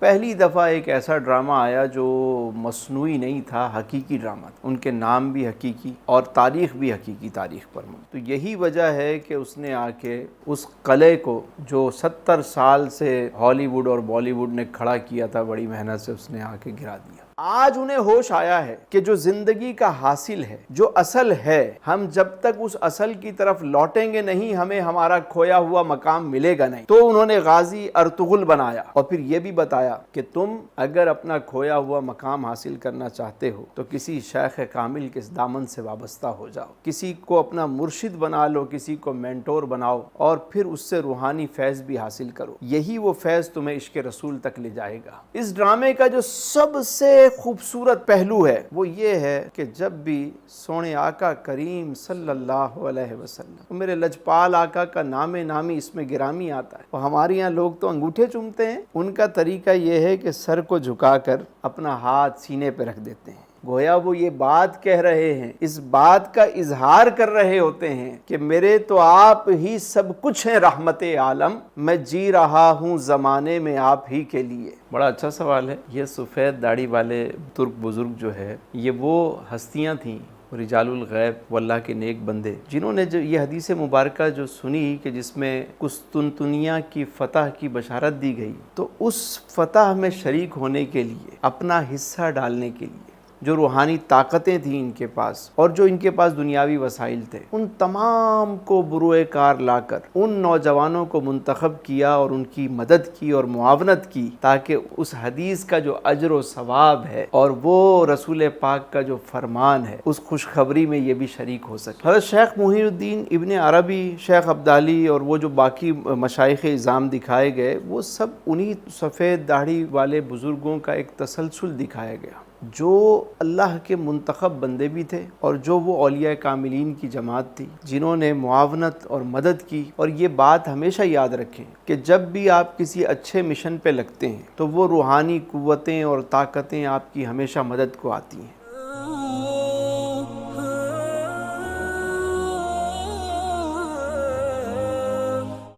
پہلی دفعہ ایک ایسا ڈرامہ آیا جو مصنوعی نہیں تھا، حقیقی ڈرامہ تھا، ان کے نام بھی حقیقی اور تاریخ بھی حقیقی تاریخ پر مبنی۔ تو یہی وجہ ہے کہ اس نے آ کے اس قلعے کو جو 70 سال سے ہالی ووڈ اور بالی ووڈ نے کھڑا کیا تھا، بڑی محنت سے اس نے آ کے گرا دیا۔ آج انہیں ہوش آیا ہے کہ جو زندگی کا حاصل ہے، جو اصل ہے، ہم جب تک اس اصل کی طرف لوٹیں گے نہیں، ہمیں ہمارا کھویا ہوا مقام ملے گا نہیں۔ تو انہوں نے غازی ارطغرل بنایا اور پھر یہ بھی بتایا کہ تم اگر اپنا کھویا ہوا مقام حاصل کرنا چاہتے ہو تو کسی شیخ کامل کے دامن سے وابستہ ہو جاؤ، کسی کو اپنا مرشد بنا لو، کسی کو مینٹور بناؤ اور پھر اس سے روحانی فیض بھی حاصل کرو۔ یہی وہ فیض تمہیں عشق رسول تک لے جائے گا۔ اس ڈرامے کا جو سب سے خوبصورت پہلو ہے وہ یہ ہے کہ جب بھی سونے آقا کریم صلی اللہ علیہ وسلم، میرے لجپال آقا کا نام نامی اس میں گرامی آتا ہے، اور ہمارے یہاں لوگ تو انگوٹھے چومتے ہیں، ان کا طریقہ یہ ہے کہ سر کو جھکا کر اپنا ہاتھ سینے پہ رکھ دیتے ہیں، گویا وہ یہ بات کہہ رہے ہیں، اس بات کا اظہار کر رہے ہوتے ہیں کہ میرے تو آپ ہی سب کچھ ہیں رحمت عالم، میں جی رہا ہوں زمانے میں آپ ہی کے لیے۔ بڑا اچھا سوال ہے۔ یہ سفید داڑھی والے ترک بزرگ جو ہے، یہ وہ ہستیاں تھیں، رجال الغیب و اللہ کے نیک بندے، جنہوں نے جو یہ حدیث مبارکہ جو سنی کہ جس میں قسطنطنیہ کی فتح کی بشارت دی گئی، تو اس فتح میں شریک ہونے کے لیے، اپنا حصہ ڈالنے کے لیے جو روحانی طاقتیں تھیں ان کے پاس اور جو ان کے پاس دنیاوی وسائل تھے، ان تمام کو بروئے کار لا کر ان نوجوانوں کو منتخب کیا اور ان کی مدد کی اور معاونت کی، تاکہ اس حدیث کا جو اجر و ثواب ہے اور وہ رسول پاک کا جو فرمان ہے، اس خوشخبری میں یہ بھی شریک ہو سکے۔ حضرت شیخ محی الدین ابن عربی، شیخ عبدالی اور وہ جو باقی مشائخ اعظام دکھائے گئے، وہ سب انہی سفید داڑھی والے بزرگوں کا ایک تسلسل دکھایا گیا، جو اللہ کے منتخب بندے بھی تھے اور جو وہ اولیاء کاملین کی جماعت تھی، جنہوں نے معاونت اور مدد کی۔ اور یہ بات ہمیشہ یاد رکھیں کہ جب بھی آپ کسی اچھے مشن پہ لگتے ہیں تو وہ روحانی قوتیں اور طاقتیں آپ کی ہمیشہ مدد کو آتی ہیں۔